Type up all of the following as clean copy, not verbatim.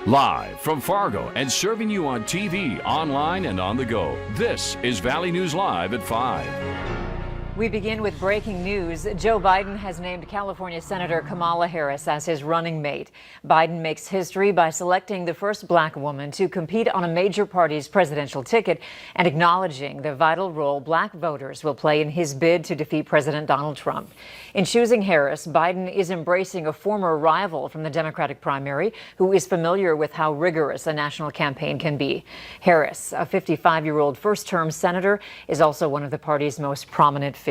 Live from Fargo and serving you on TV, online, and on the go, this is Valley News Live at 5. We begin with breaking news. Joe Biden has named California Senator Kamala Harris as his running mate. Biden makes history by selecting the first black woman to compete on a major party's presidential ticket and acknowledging the vital role black voters will play in his bid to defeat President Donald Trump. In choosing Harris, Biden is embracing a former rival from the Democratic primary who is familiar with how rigorous a national campaign can be. Harris, a 55-year-old first-term senator, is also one of the party's most prominent figures.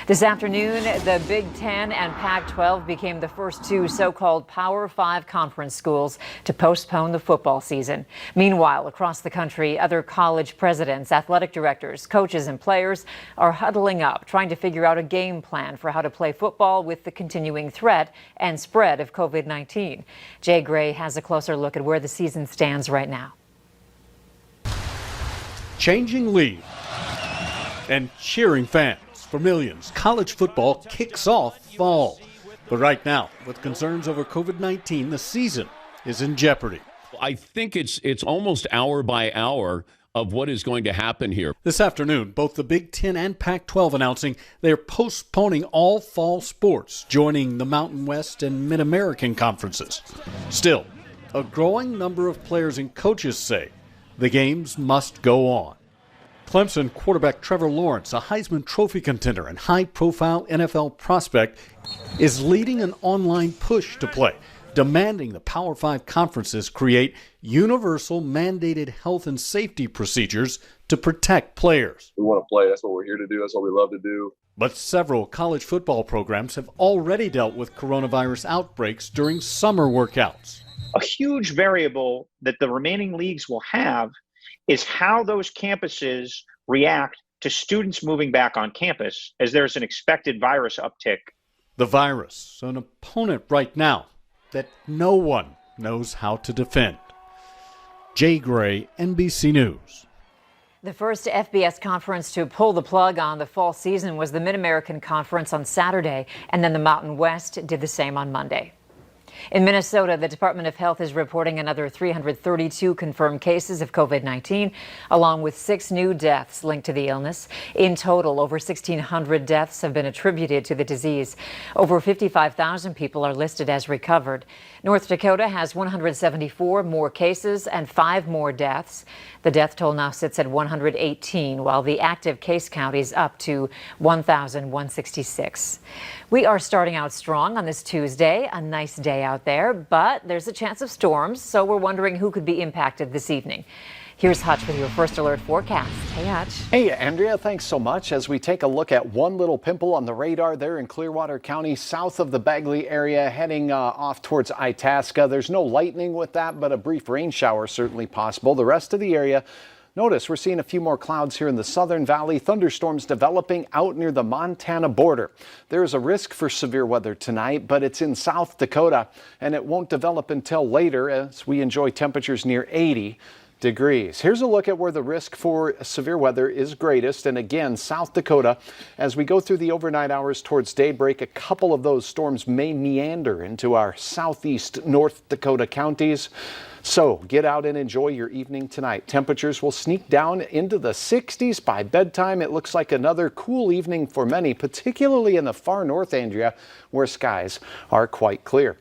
This afternoon, the Big Ten and Pac-12 became the first two so-called Power 5 conference schools to postpone the football season. Meanwhile, across the country, other college presidents, athletic directors, coaches, and players are huddling up, trying to figure out a game plan for how to play football with the continuing threat and spread of COVID-19. Jay Gray has a closer look at where the season stands right now. Changing lead and cheering fans. For millions, college football kicks off fall. But right now, with concerns over COVID-19, the season is in jeopardy. I think it's almost hour by hour of what is going to happen here. This afternoon, both the Big Ten and Pac-12 announcing they're postponing all fall sports, joining the Mountain West and Mid-American conferences. Still, a growing number of players and coaches say the games must go on. Clemson quarterback Trevor Lawrence, a Heisman Trophy contender and high-profile NFL prospect, is leading an online push to play, demanding the Power 5 conferences create universal mandated health and safety procedures to protect players. We want to play. That's what we're here to do. That's what we love to do. But several college football programs have already dealt with coronavirus outbreaks during summer workouts. A huge variable that the remaining leagues will have is how those campuses react to students moving back on campus as there's an expected virus uptick. The virus, an opponent right now that no one knows how to defend. Jay Gray, NBC News. The first FBS conference to pull the plug on the fall season was the Mid-American Conference on Saturday, and then the Mountain West did the same on Monday. In Minnesota, the Department of Health is reporting another 332 confirmed cases of COVID-19, along with 6 new deaths linked to the illness. In total, over 1,600 deaths have been attributed to the disease. Over 55,000 people are listed as recovered. North Dakota has 174 more cases and 5 more deaths. The death toll now sits at 118, while the active case count is up to 1,166. We are starting out strong on this Tuesday, a nice day out there, but there's a chance of storms, so we're wondering who could be impacted this evening. Here's Hutch with your first alert forecast. Hey, Hutch. Hey, Andrea, thanks so much. As we take a look at one little pimple on the radar there in Clearwater County, south of the Bagley area, heading off towards Itasca. There's no lightning with that, but a brief rain shower certainly possible. The rest of the area, notice we're seeing a few more clouds here in the Southern Valley, thunderstorms developing out near the Montana border. There is a risk for severe weather tonight, but it's in South Dakota, and it won't develop until later as we enjoy temperatures near 80 degrees. Here's a look at where the risk for severe weather is greatest. And again, South Dakota, as we go through the overnight hours towards daybreak, a couple of those storms may meander into our southeast North Dakota counties. So get out and enjoy your evening tonight. Temperatures will sneak down into the 60s by bedtime. It looks like another cool evening for many, particularly in the far north, Andrea, where skies are quite clear.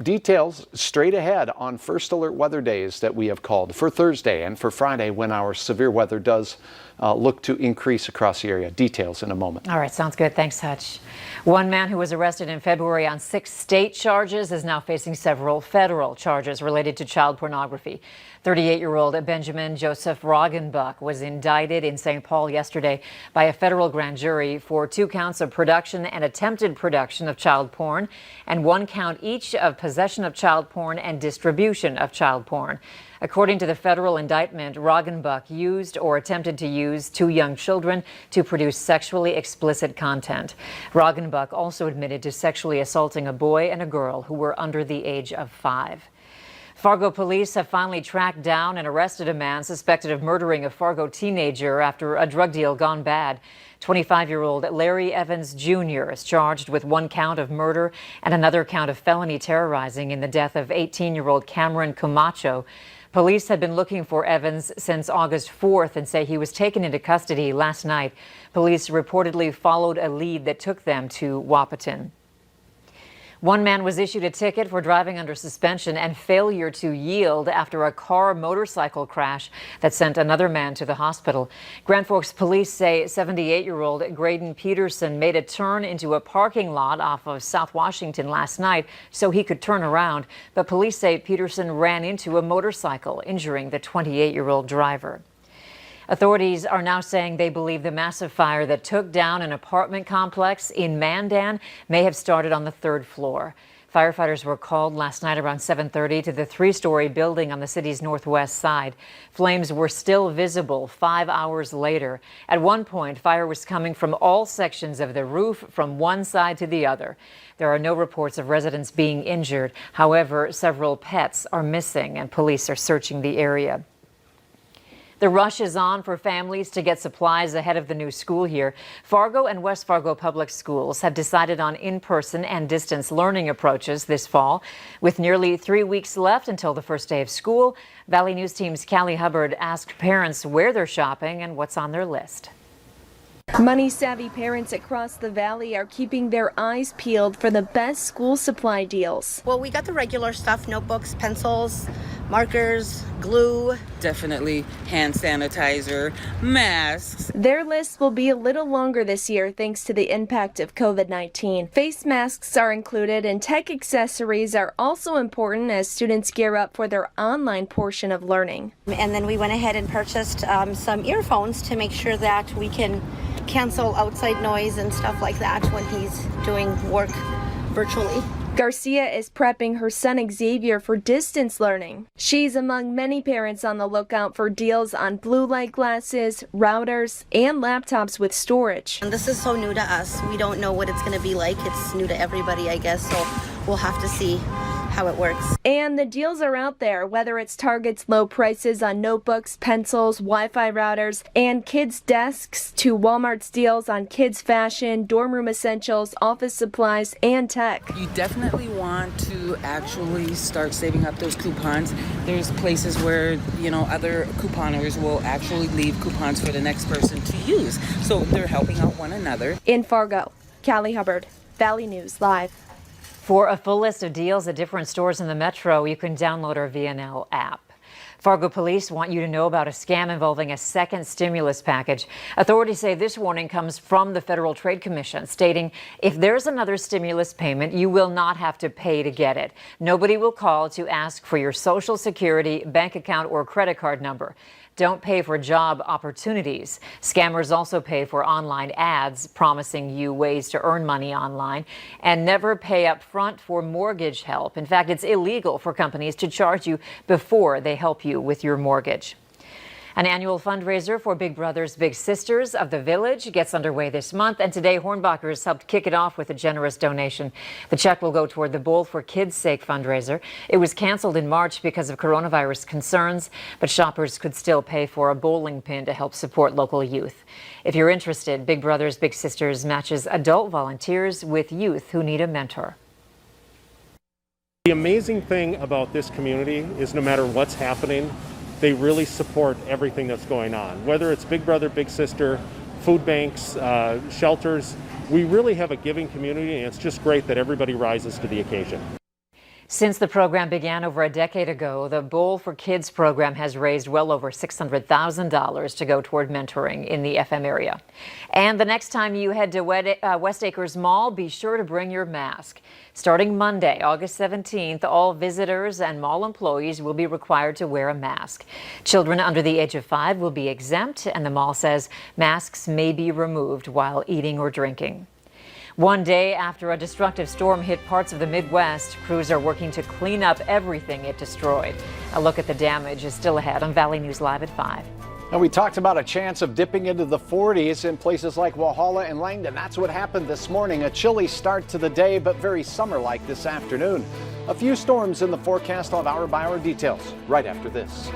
Details straight ahead on first alert weather days that we have called for Thursday and for Friday when our severe weather does look to increase across the area. Details in a moment. All right, sounds good. Thanks, Hutch. One man who was arrested in February on 6 state charges is now facing several federal charges related to child pornography. 38-year-old Benjamin Joseph Roggenbuck was indicted in St. Paul yesterday by a federal grand jury for 2 counts of production and attempted production of child porn and 1 count each of possession of child porn and distribution of child porn. According to the federal indictment, Roggenbuck used or attempted to use 2 young children to produce sexually explicit content. Roggenbuck also admitted to sexually assaulting a boy and a girl who were under the age of 5. Fargo police have finally tracked down and arrested a man suspected of murdering a Fargo teenager after a drug deal gone bad. 25-year-old Larry Evans Jr. is charged with one count of murder and another count of felony terrorizing in the death of 18-year-old Cameron Camacho. Police had been looking for Evans since August 4th and say he was taken into custody last night. Police reportedly followed a lead that took them to Wahpeton. One man was issued a ticket for driving under suspension and failure to yield after a car-motorcycle crash that sent another man to the hospital. Grand Forks police say 78-year-old Graydon Peterson made a turn into a parking lot off of South Washington last night so he could turn around. But police say Peterson ran into a motorcycle, injuring the 28-year-old driver. Authorities are now saying they believe the massive fire that took down an apartment complex in Mandan may have started on the 3rd floor. Firefighters were called last night around 7:30 to the 3-story building on the city's northwest side. Flames were still visible 5 hours later. At one point, fire was coming from all sections of the roof from one side to the other. There are no reports of residents being injured. However, several pets are missing and police are searching the area. The rush is on for families to get supplies ahead of the new school year. Fargo and West Fargo Public Schools have decided on in-person and distance learning approaches this fall. With nearly 3 weeks left until the first day of school, Valley News Team's Callie Hubbard asked parents where they're shopping and what's on their list. Money-savvy parents across the valley are keeping their eyes peeled for the best school supply deals. Well, we got the regular stuff, notebooks, pencils, markers, glue. Definitely hand sanitizer, masks. Their list will be a little longer this year thanks to the impact of COVID-19. Face masks are included and tech accessories are also important as students gear up for their online portion of learning. And then we went ahead and purchased some earphones to make sure that we can cancel outside noise and stuff like that when he's doing work virtually. Garcia is prepping her son Xavier for distance learning. She's among many parents on the lookout for deals on blue light glasses, routers, and laptops with storage. And this is so new to us. We don't know what it's going to be like. It's new to everybody, I guess, so we'll have to see how it works. And the deals are out there, whether it's Target's low prices on notebooks, pencils, Wi-Fi routers, and kids' desks, to Walmart's deals on kids' fashion, dorm room essentials, office supplies, and tech. You definitely want to actually start saving up those coupons. There's places where, other couponers will actually leave coupons for the next person to use. So they're helping out one another. In Fargo, Callie Hubbard, Valley News Live. For a full list of deals at different stores in the metro, you can download our VNL app. Fargo police want you to know about a scam involving a second stimulus package. Authorities say this warning comes from the Federal Trade Commission, stating if there's another stimulus payment, you will not have to pay to get it. Nobody will call to ask for your Social Security, bank account, or credit card number. Don't pay for job opportunities. Scammers also pay for online ads promising you ways to earn money online, and never pay up front for mortgage help. In fact, it's illegal for companies to charge you before they help you with your mortgage. An annual fundraiser for Big Brothers Big Sisters of the Village gets underway this month, and today Hornbachers helped kick it off with a generous donation. The check will go toward the Bowl for Kids' Sake fundraiser. It was canceled in March because of coronavirus concerns, but shoppers could still pay for a bowling pin to help support local youth. If you're interested, Big Brothers Big Sisters matches adult volunteers with youth who need a mentor. The amazing thing about this community is no matter what's happening, they really support everything that's going on. Whether it's Big Brother, Big Sister, food banks, shelters, we really have a giving community, and it's just great that everybody rises to the occasion. Since the program began over a decade ago, the Bowl for Kids program has raised well over $600,000 to go toward mentoring in the FM area. And the next time you head to West Acres Mall, be sure to bring your mask. Starting Monday, August 17th, all visitors and mall employees will be required to wear a mask. Children under the age of 5 will be exempt, and the mall says masks may be removed while eating or drinking. One day after a destructive storm hit parts of the Midwest, crews are working to clean up everything it destroyed. A look at the damage is still ahead on Valley News Live at 5. And we talked about a chance of dipping into the 40s in places like Walhalla and Langdon. That's what happened this morning. A chilly start to the day, but very summer-like this afternoon. A few storms in the forecast. I'll have hour-by-hour details right after this.